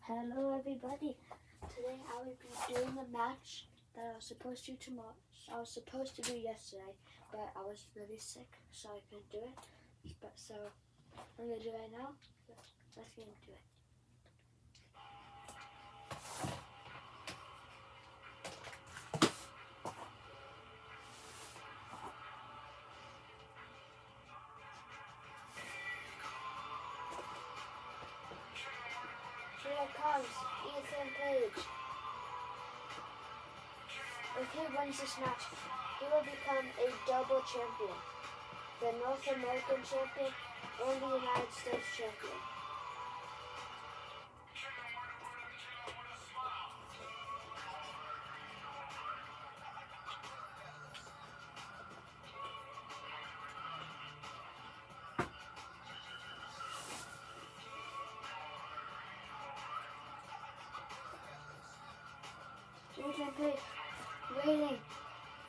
Hello everybody. Today I will be doing a match that I was supposed to tomorrow. I was supposed to do yesterday, but I was really sick, so I couldn't do it. So I'm gonna do it right now. Let's get into it. Here comes Ethan Page. If he wins this match, he will become a double champion. The North American champion and the United States champion. Ethan Page waiting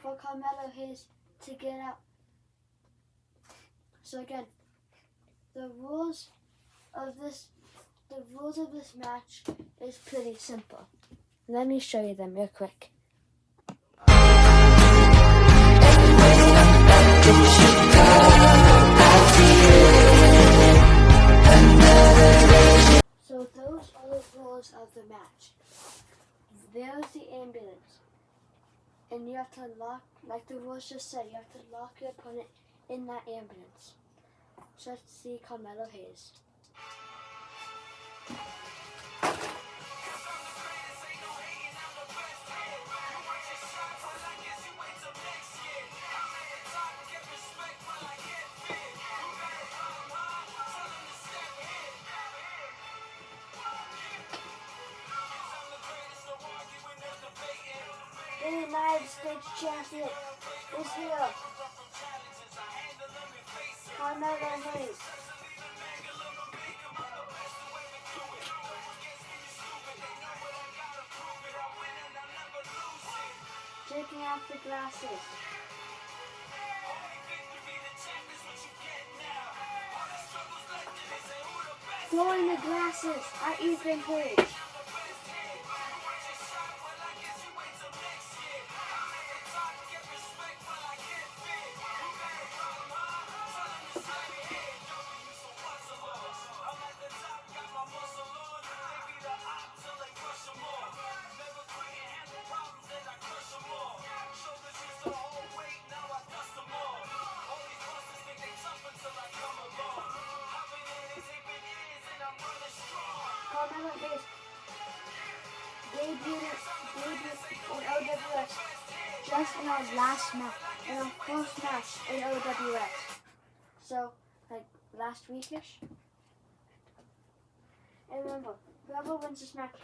for Carmelo Hayes to get out. So again, the rules of this match is pretty simple. Let me show you them real quick. So those are the rules of the match. There's the ambulance. And you have to lock, like the rules just said, you have to lock your opponent in that ambulance. So let's see Carmelo Hayes. The United States champion is here. Carmelo Hayes. Taking off the glasses. Throwing the glasses at Ethan Page. Carmelo Hayes debuted in OWS just in our last match, in our first match in OWS. So, like last weekish. And remember, whoever wins this match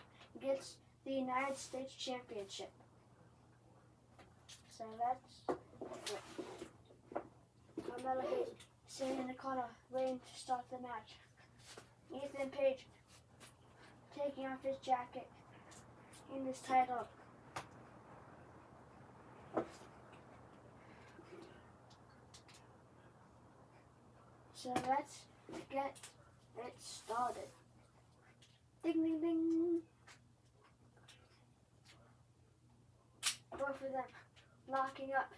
gets the United States Championship. So that's it. Carmelo Hayes sitting in the corner waiting to start the match. Ethan Page taking off his jacket in his title. So let's get it started. Ding ding ding. Both of them locking up.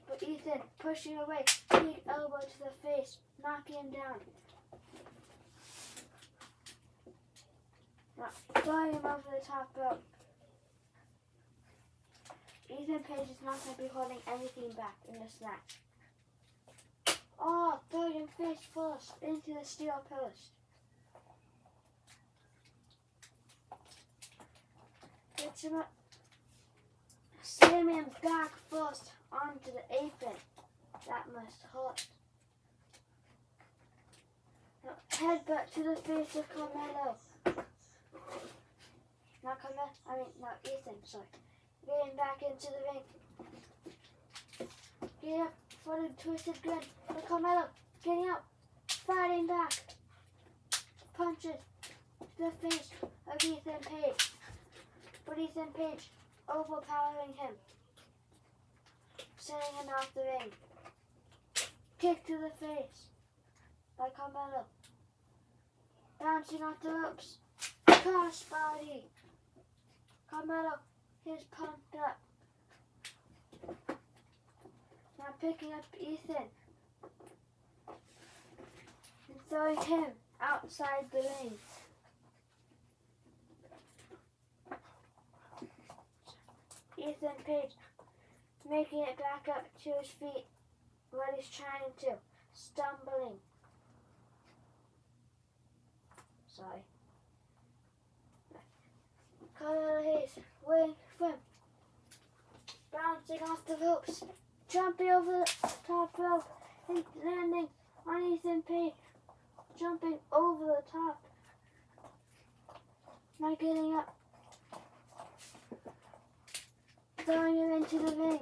But Ethan pushing away, big elbow to the face, knocking him down. Now, throwing him over the top rope. Ethan Page is not going to be holding anything back in this match. Oh, throwing him face first into the steel post. Gets him up. Slamming him back first onto the apron. That must hurt. Now, headbutt to the face of Carmelo. Not Ethan, sorry. Getting back into the ring. Getting up for the twisted grin. But Carmelo getting out. Fighting back. Punches the face of Ethan Page. But Ethan Page overpowering him. Sending him off the ring. Kick to the face by Carmelo. bouncing off the ropes. Crossbody. Carmelo is pumped up. Now picking up Ethan and throwing him outside the ring. Ethan Page making it back up to his feet. What he's trying to. Stumbling. Sorry. Carmelo Hayes waiting for him. Bouncing off the ropes. Jumping over the top rope and landing on Ethan Page. Jumping over the top. Not getting up. Throwing him into the ring.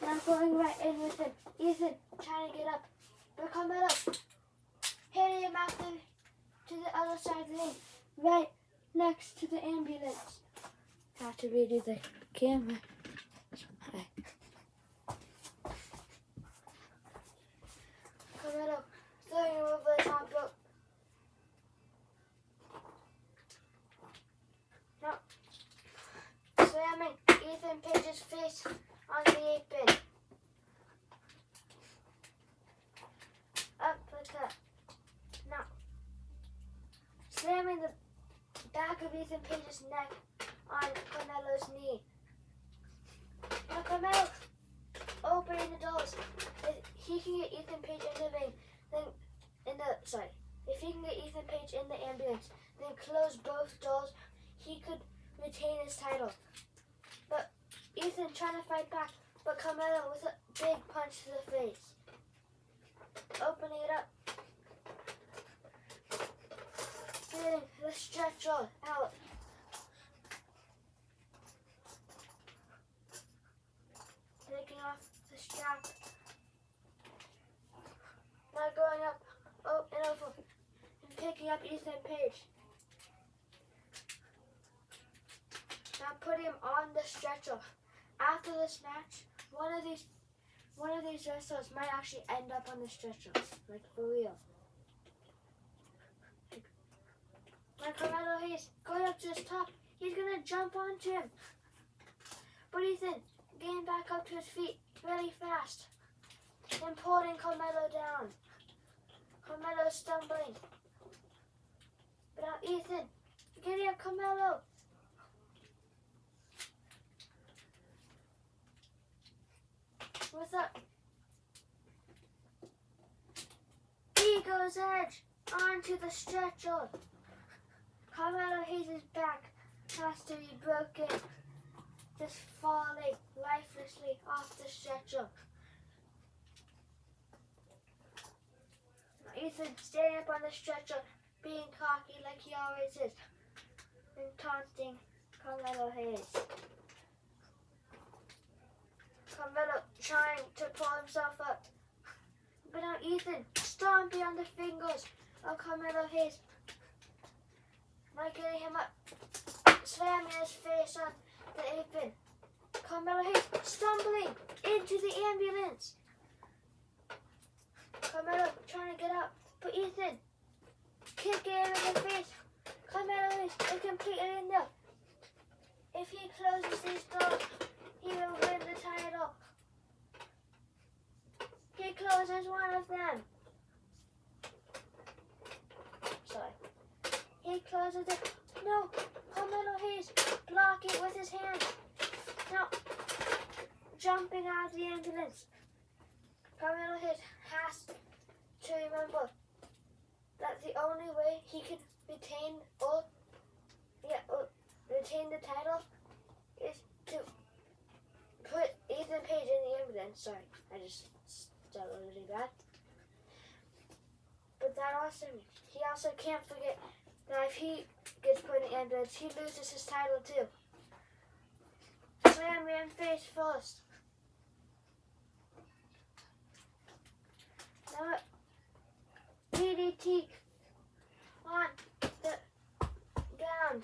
Now going right in with him. Ethan trying to get up. But Carmelo hitting him after to the other side of the ring. Right next to the ambulance. Have to redo the camera. Hi. Carmelo throwing him over the top rope. Now slamming Ethan Page's face on the apron. Uppercut. Now slamming the back of Ethan Page's neck on Carmelo's knee. Now Carmelo opening the doors. If he can get Ethan Page in the ring, then if he can get Ethan Page in the ambulance, then close both doors, he could retain his title. But Ethan trying to fight back, but Carmelo with a big punch to the face. Opening it up. Getting the stretcher out. Taking off the strap. Now going up, and over, and picking up Ethan Page. Now put him on the stretcher. After this match, one of these wrestlers might actually end up on the stretcher, like for real. When Carmelo Hayes going up to his top, he's gonna jump onto him. But Ethan getting back up to his feet really fast and pulling Carmelo down. Carmelo stumbling. But now Ethan getting up Carmelo. What's up? Eagle's Edge onto the stretcher. Carmelo Hayes' back has to be broken. Just falling lifelessly off the stretcher. Ethan standing up on the stretcher, being cocky like he always is, and taunting Carmelo Hayes. Carmelo trying to pull himself up. But now Ethan stomping on the fingers of Carmelo Hayes. Not getting him up. Slamming his face on the apron. Carmelo Hayes stumbling into the ambulance. Carmelo trying to get up. But Ethan kicking him in the face. Carmelo Hayes is completely in there. If he closes these doors, he will win the title. He closes one of them. Sorry. He closes it. No, Carmelo Hayes block it with his hand. Now, jumping out of the ambulance. Carmelo Hayes has to remember that the only way he can retain the title is to put Ethan Page in the ambulance. Sorry, I just started really bad. But that also means he also can't forget that if he gets put in the ambulance, he loses his title too. Slam him face first. Now DDT on the ground.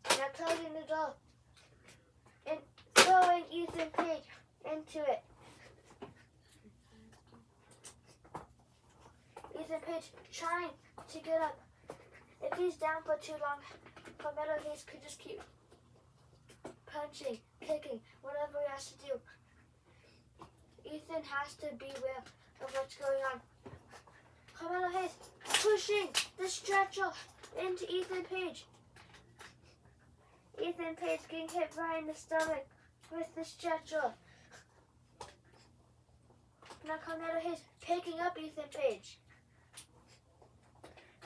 Now closing the door and throwing Ethan Page into it. Hayes trying to get up. If he's down for too long, Carmelo Hayes could just keep punching, kicking, whatever he has to do. Ethan has to be aware of what's going on. Carmelo Hayes pushing the stretcher into Ethan Page. Ethan Page getting hit right in the stomach with the stretcher. Now Carmelo Hayes picking up Ethan Page.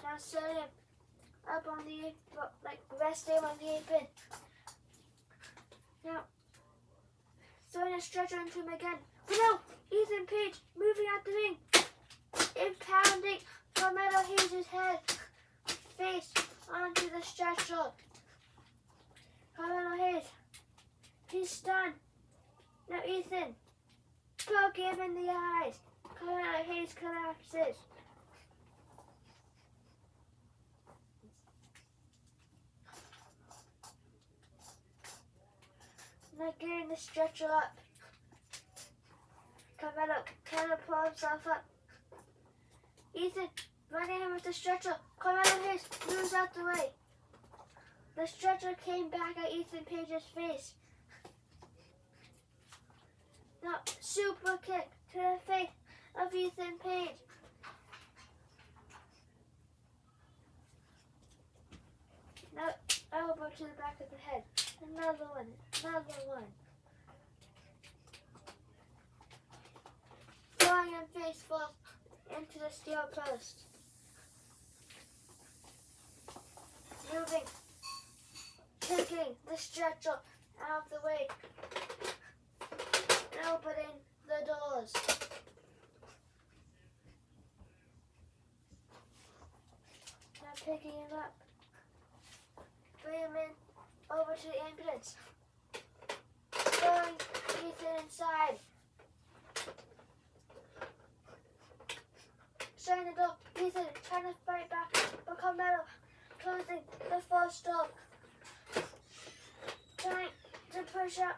Now setting him up on the resting him on the apron. Now throwing a stretcher into him again. But no, Ethan Page moving out the ring, impounding Carmelo Hayes' head, face onto the stretcher. Carmelo Hayes, he's stunned. Now Ethan, poke him in the eyes. Carmelo Hayes collapses. Now getting the stretcher up. Carmelo trying to pull himself up. Ethan running him with the stretcher. Carmelo Hayes moves out the way. The stretcher came back at Ethan Page's face. Now super kick to the face of Ethan Page. Now elbow to the back of the head. Another one. Another one. Throwing him face first into the steel post. Moving, kicking the stretcher out of the way, and opening the doors. Now picking him up, bring him in over to the ambulance, throwing Ethan inside. Shutting the door, Ethan trying to fight back, but Carmelo closing the first door, trying to push up,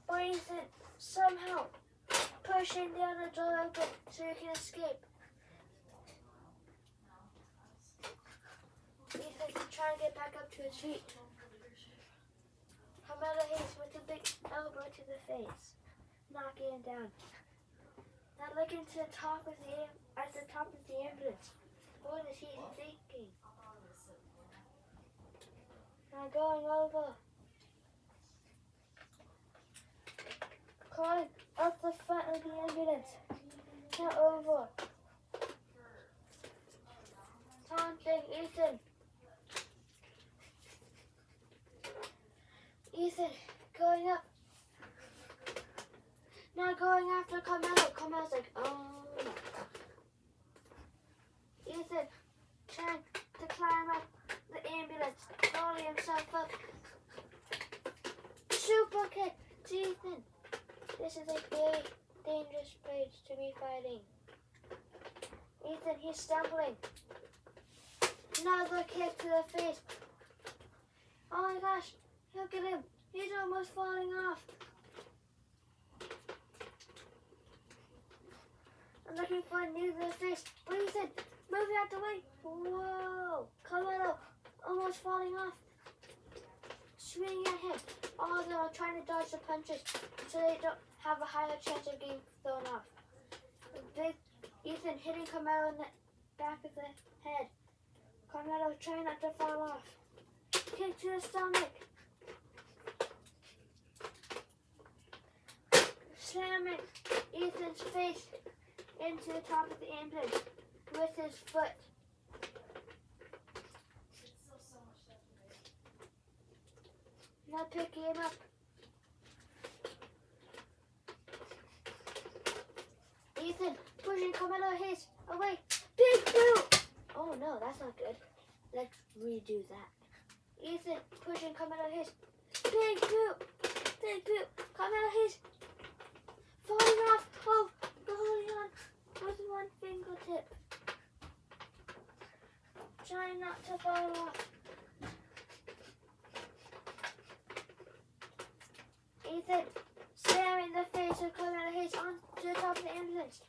but Ethan somehow pushing the other door open so he can escape. Ethan trying to get back up to his feet. Carmelo Hayes with a big elbow to the face, knocking him down. Now looking to the top of the ambulance. What is he thinking? Now going over. Crawling up the front of the ambulance. Now over. Taunting Ethan. Ethan going up. Now going after Carmelo. Carmelo's like, oh no. Ethan trying to climb up the ambulance, holding himself up. Super kick to Ethan. This is a very dangerous place to be fighting. Ethan, he's stumbling. Another kick to the face. Oh my gosh, look at him. He's almost falling off. I'm looking for a knee to the face. But Ethan, moving out the way. Whoa. Carmelo almost falling off. Swinging at him. All of them are trying to dodge the punches so they don't have a higher chance of getting thrown off. Big Ethan hitting Carmelo in the back of the head. Carmelo trying not to fall off. Kick to the stomach. Slamming Ethan's face into the top of the ambulance with his foot. Now picking him up. Ethan pushing Carmelo Hayes away. Big boot! Oh no, that's not good. Let's redo that. Ethan pushing Carmelo Hayes. Big boot! Big boot! Carmelo Hayes falling off. Oh, holding on with one fingertip. Trying not to fall off. Ethan slamming the face of Carmelo Hayes onto the top of the ambulance.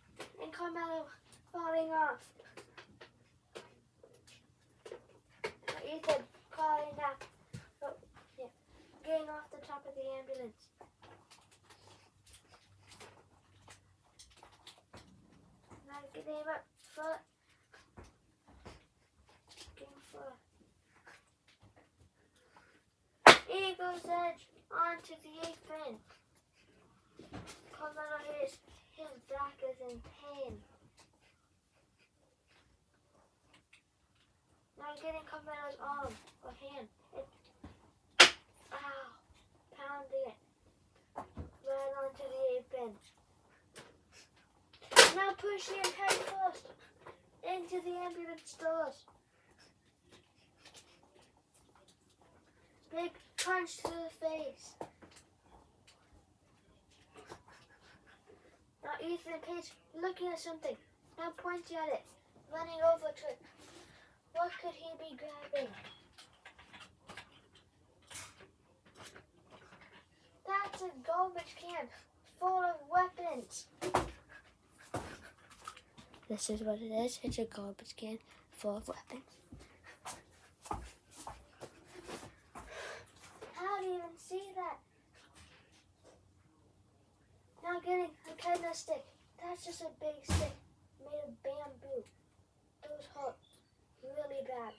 And Carmelo falls off. Now Ethan calling now. Oh, yeah. Getting off the top of the ambulance. Now getting up foot. Getting foot. Eagle's edge onto the apron. Carmelo Hayes, his back is in pain. Now getting Carmelo's arm or hand. Ow, pounding it right onto the apron. Now pushing him head first into the ambulance doors. Big punch to the face. Now Ethan Page looking at something. Now pointing at it. Running over to it. What could he be grabbing? That's a garbage can full of weapons. This is what it is. It's a garbage can full of weapons. How do you even see that? Now getting a kendo stick. That's just a big stick made of bamboo. Those hurt really bad.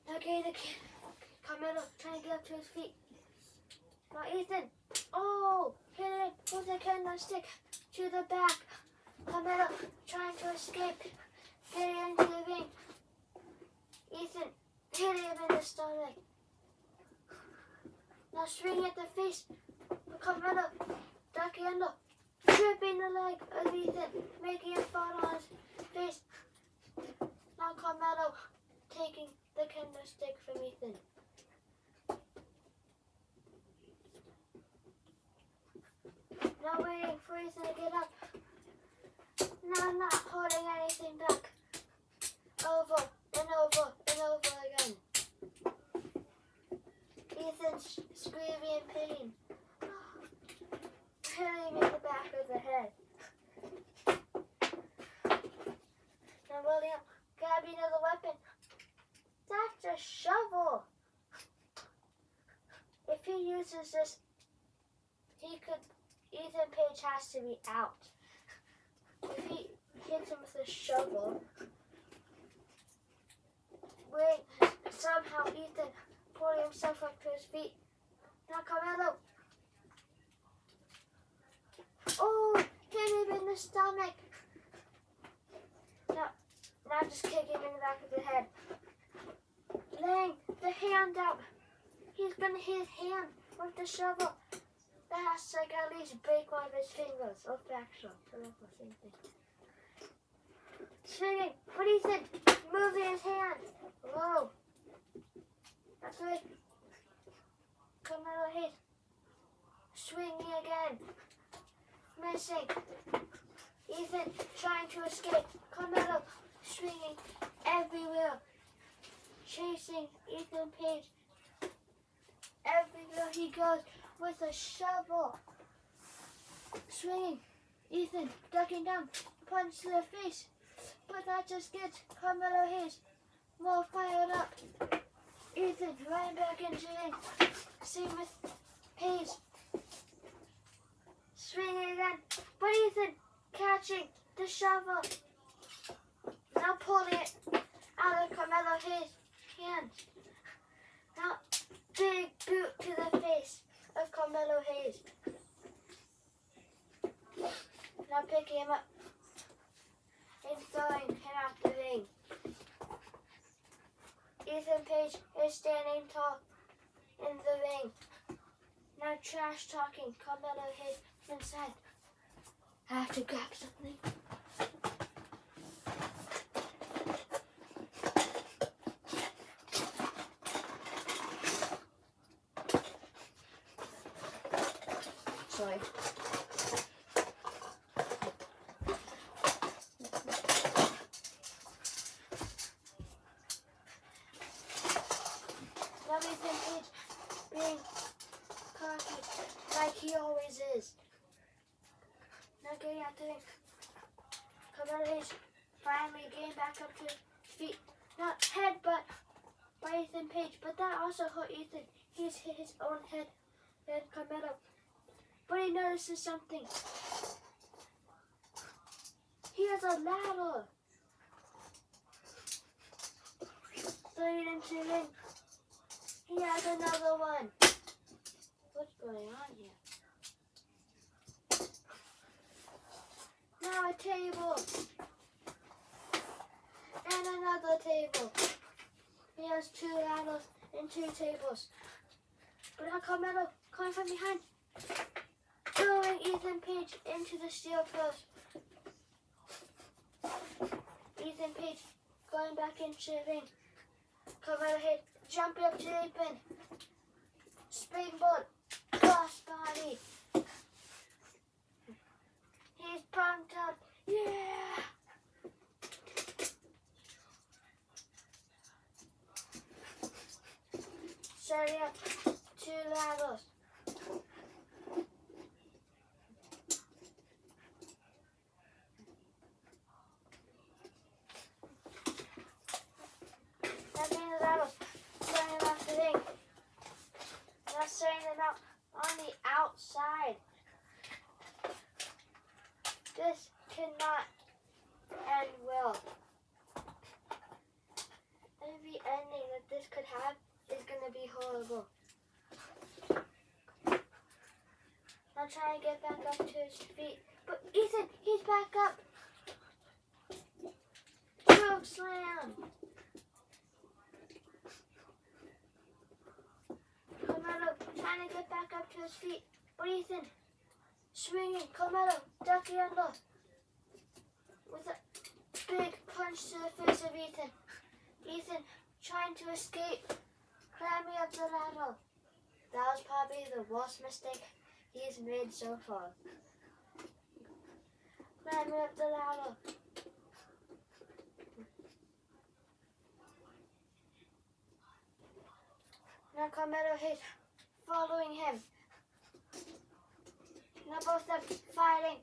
Now getting Carmelo trying to get up to his feet. Now Ethan, hit him with a kendo stick to the back. Carmelo trying to escape, getting into the ring. Ethan hit him in the stomach. Now swinging at the face. Carmelo ducking under, tripping the leg of Ethan, making him fall on his face. Now Carmelo taking the kendo stick from Ethan. Now waiting for Ethan to get up. Now not holding anything back. Over and over and over again. Ethan's screaming in pain. Hitting in the back of the head. Now William grabbing another weapon. That's a shovel. If he uses this, Ethan Page has to be out. If he hits him with a shovel, somehow Ethan pulling himself up to his feet. Now Carmelo. Hit him in the stomach. Now just kick him in the back of the head. Laying the hand out. He's gonna hit his hand with the shovel. That has to at least break one of his fingers or fracture. So that's the same thing. Swinging, but Ethan moving his hand. Whoa. That's right. Carmelo Hayes. Swinging again. Missing. Ethan trying to escape. Carmelo swinging everywhere. Chasing Ethan Page. Everywhere he goes with a shovel. Swinging. Ethan ducking down. Punch to the face. But that just gets Carmelo Hayes more fired up. Ethan right back into the ring. Same with Hayes. Swinging again. But Ethan catching the shovel. Now pulling it out of Carmelo Hayes' hand. Now big boot to the face of Carmelo Hayes. Now picking him up and throwing him out the ring. Ethan Page is standing tall in the ring. Now trash talking Carmelo Hayes inside. I have to grab something. Sorry. Now Ethan Page being cocky like he always is. Now getting out the ring. Carmelo Hayes finally getting back up to his feet. Not headbutt by Ethan Page, but that also hurt Ethan. He's hit his own head and Carmelo. But he notices something. He has a ladder. Leading into the ring. He has another one. What's going on here? Now a table. And another table. He has 2 ladders and 2 tables. But now Carmelo coming from behind. Throwing Ethan Page into the steel post. Ethan Page going back into the ring. Carmelo Hayes jumping up to the apron. Springboard. Cross body. He's pumped up. Yeah! Setting up 2 ladders. That means the ladders setting them off the ring. Now setting them out on the outside. This cannot end well. Every ending that this could have is going to be horrible. I'm trying to get back up to his feet. But Ethan, he's back up. Choke slam. Carmelo trying to get back up to his feet. But Ethan swinging. Carmelo ducking under. With a big punch to the face of Ethan. Ethan trying to escape. Climbing up the ladder. That was probably the worst mistake he's made so far. Climbing up the ladder. Now Carmelo Hayes following him. Now both of them fighting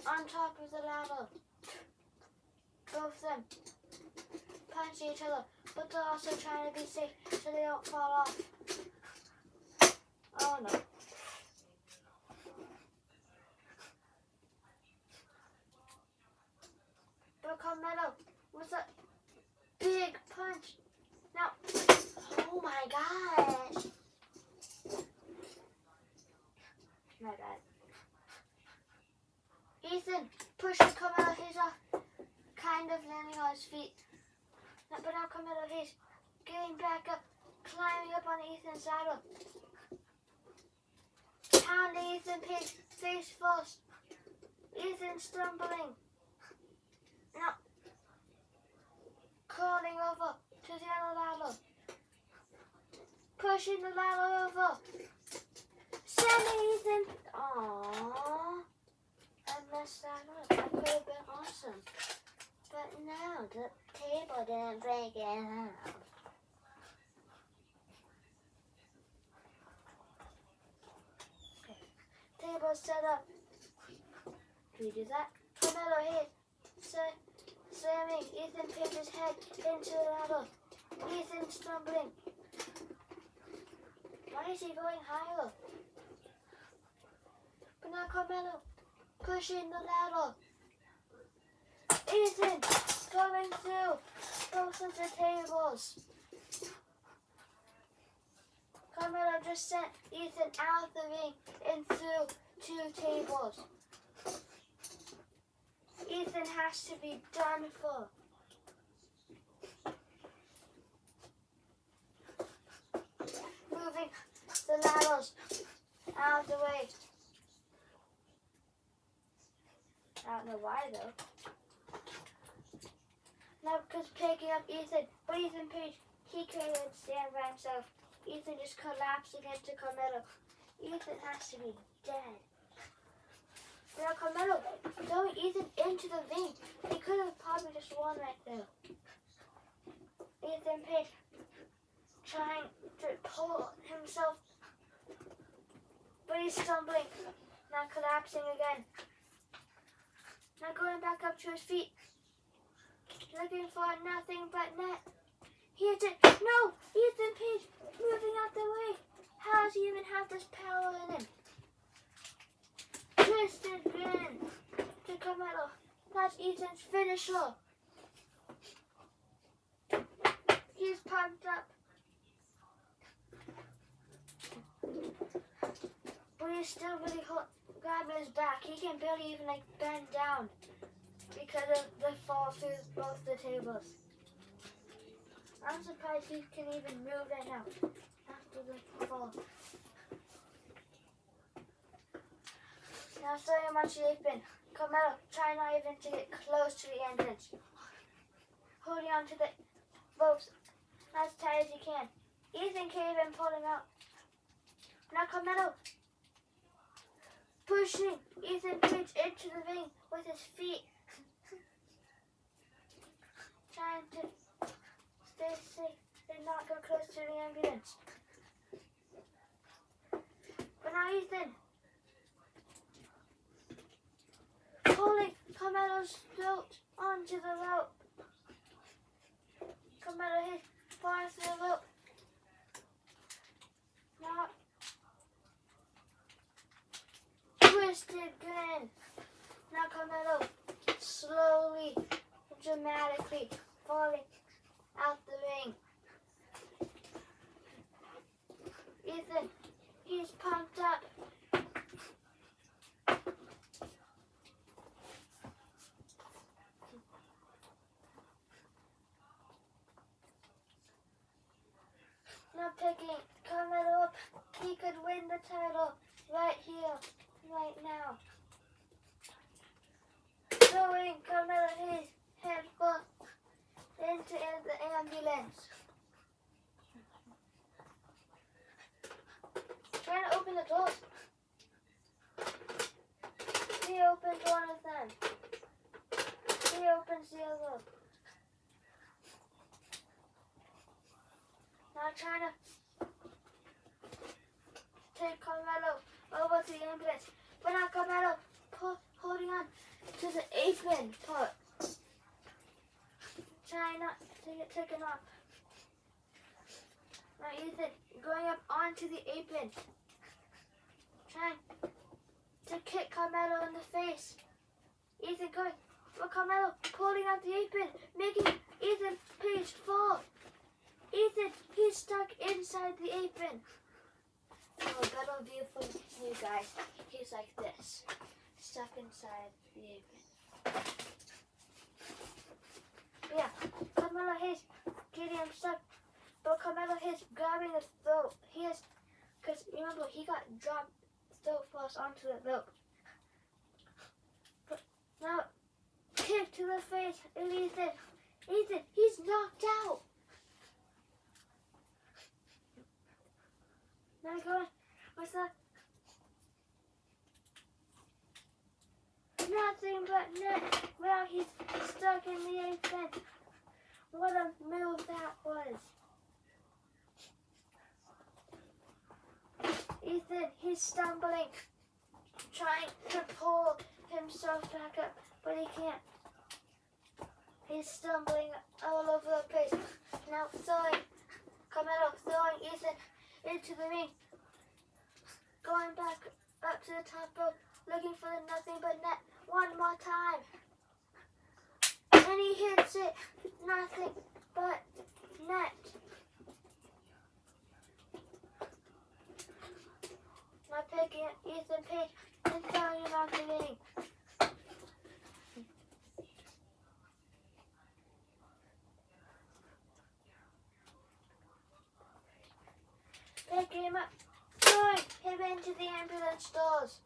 on top of the ladder. Both of them punching each other, but they're also trying to be safe so they don't fall off. Oh no. But Carmelo with a big punch. Now, oh my gosh. My bad. Ethan pushing Carmelo Hayes off, kind of landing on his feet. But now Carmelo Hayes getting back up, climbing up on Ethan's saddle. Pounding Ethan Page face first. Ethan stumbling. Now, crawling over to the other ladder. Pushing the ladder over. Sending Ethan. Aww. I messed that up. That could have been awesome. But no, the table didn't break it out. Okay. Table set up. Can we do that? Carmelo Hayes slamming Ethan Page's head into the ladder. Ethan stumbling. Why is he going higher? But now Carmelo pushing the ladder. Ethan going through both of the tables. Carmelo just sent Ethan out of the ring and through 2 tables. Ethan has to be done for. Moving the ladders out of the way. I don't know why though. Now because picking up Ethan, but Ethan Page, he can't even stand by himself. Ethan just collapsing into Carmelo. Ethan has to be dead. Now Carmelo throwing Ethan into the ring. He could have probably just won right there. Ethan Page trying to pull himself, but he's stumbling. Now collapsing again. Now going back up to his feet. Looking for nothing but net. Here's it. No! Ethan Page moving out the way. How does he even have this power in him? Twisted grin to Carmelo. That's Ethan's finisher. He's pumped up. But he's still really grabbing his back. He can barely even bend down because of the fall through both the tables. I'm surprised he can even move right now after the fall. Now throwing him onto the apron. Carmelo trying not even to get close to the entrance. Holding on to the ropes as tight as he can. Ethan can't even pull him out. Now Carmelo pushing Ethan Page into the ring with his feet. Trying to stay safe and not go close to the ambulance. But now Ethan pulling Carmelo's throat onto the rope. Carmelo Hayes falling through the rope. Now twisted grin. Now Carmelo slowly, dramatically falling out the ring. Ethan, he's pumped up. Now picking Carmelo up. He could win the title right here, right now. Throwing Carmelo Hayes head first into the ambulance. Trying to open the doors. He opens one of them. He opens the other. Now trying to take Carmelo over to the ambulance. But now Carmelo holding on to the apron part. Trying not to get taken off. Now Ethan going up onto the apron. Trying to kick Carmelo in the face. Ethan going, but Carmelo pulling out the apron, making Ethan Page fall. Ethan, he's stuck inside the apron. Oh, that'll be for you guys. He's like this, stuck inside the apron. Yeah, Carmelo Hayes getting him stuck, but Carmelo Hayes grabbing the throat. Because remember, he got dropped throat first onto the rope. But now, kick to the face, and Ethan, he's knocked out. Now going, what's that? Nothing but net. Well, he's stuck in the apron. What a move that was. Ethan, he's stumbling, trying to pull himself back up, but he can't. He's stumbling all over the place. Now Carmelo throwing Ethan into the ring. Going back up to the top rope, looking for the nothing but net one more time. And he hits it. Nothing but net. Now picking Ethan Page and throwing him out the ring. Picking him up, throwing him into the ambulance doors.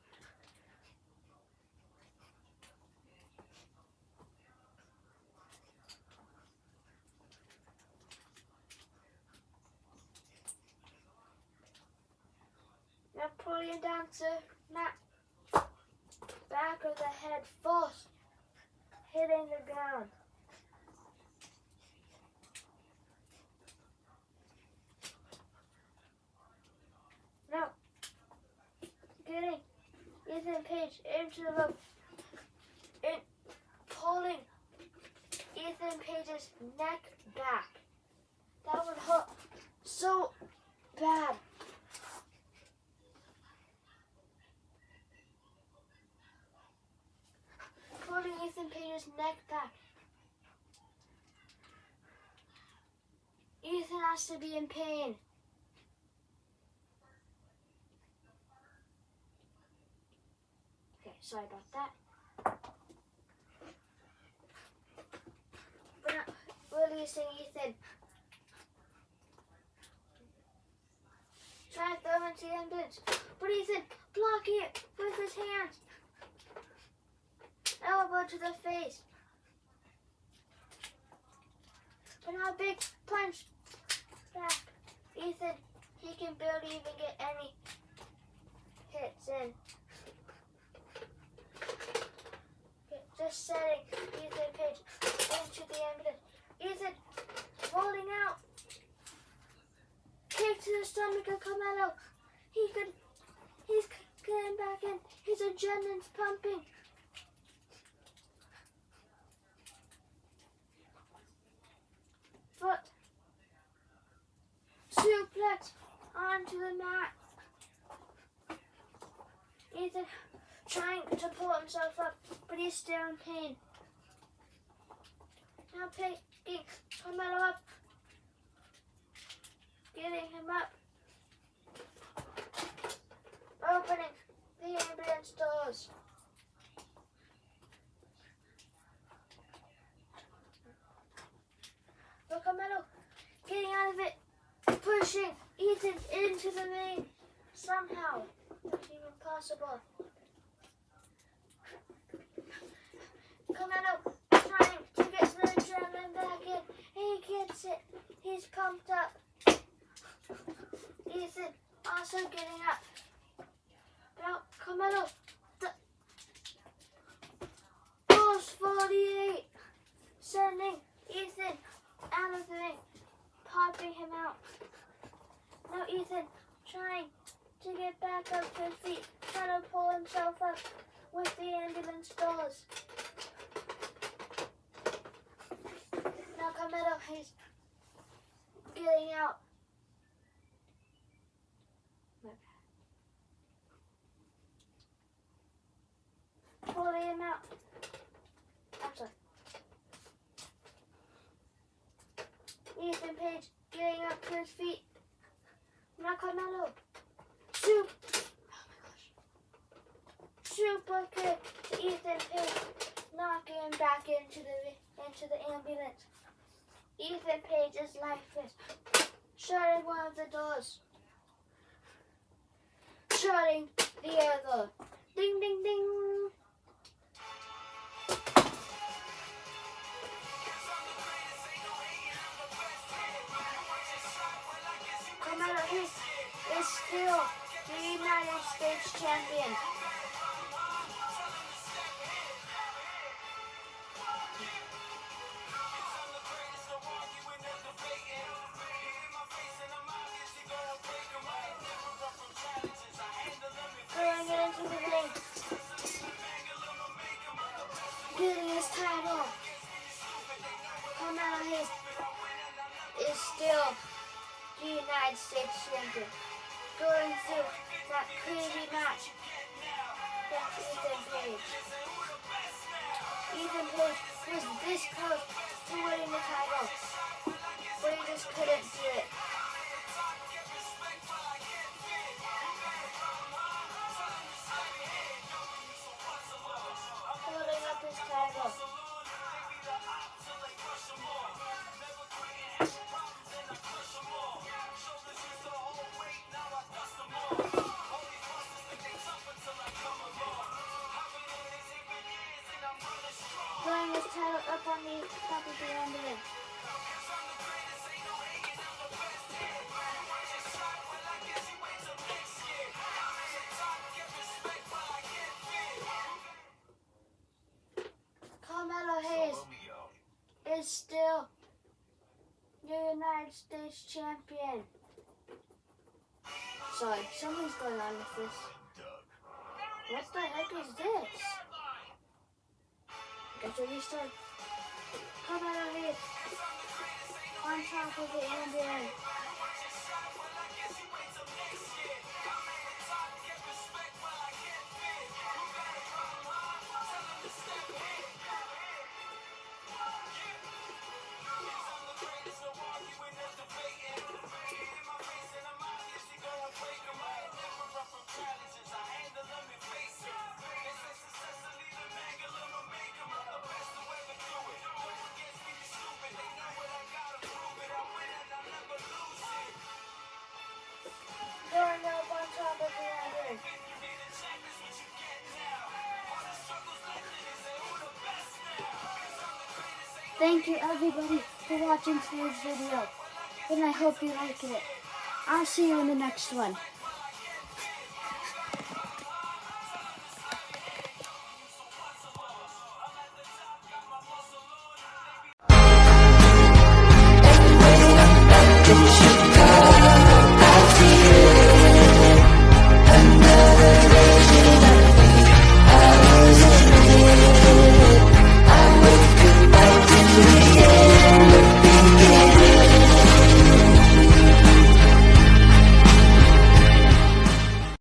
Now pulling him down to back of the head first, hitting the ground. Now getting Ethan Page into the rope, Ethan Page's neck back. That would hurt so bad. Pulling Ethan Page's neck back. Ethan has to be in pain. Okay, sorry about that. We're not releasing Ethan. Try to throw into the ambulance. But Ethan, blocking it with his hands. Elbow to the face. But now a big punch back. Ethan, he can barely even get any hits in. Okay, just setting Ethan Page into the ambulance. Ethan rolling out. Kick to the stomach of Carmelo. He's getting back in. His adrenaline's pumping. Foot suplex onto the mat. Ethan trying to pull himself up, but he's still in pain. Now picking Carmelo up, getting him up, opening the ambulance doors. But Carmelo getting out of it, pushing Ethan into the ring somehow. It's even possible. Carmelo trying to get the adrenaline back in. He gets it. He's pumped up. Ethan also getting up. Now Carmelo goes 48, sending Ethan out of the ring, popping him out. Now Ethan trying to get back up to his feet, trying to pull himself up with the ambulance doors. Now Carmelo Hayes getting out. Pulling him out. I'm sorry. Ethan Page getting up to his feet. Now Carmelo. Super kick to Ethan Page, knocking him back into the ambulance. Ethan Page is lifeless. Shutting one of the doors. Shutting the other. Ding ding ding. Carmelo Hayes is still the United States champion. Throwing it into the ring. Getting his title. Carmelo Hayes is still the United States champion. Going through that crazy match with Ethan Page. Ethan Page was this close to winning the title, but he just couldn't do it. Holding up his title. Throwing his title up on the top of the ambulance. Carmelo Hayes is still the United States champion. Sorry, something's going on with this. What the heck is this? Got to restart. Carmelo Hayes on top of the NBA. Growing up on top of the NBA. Thank you everybody for watching today's video, and I hope you liked it. I'll see you in the next one.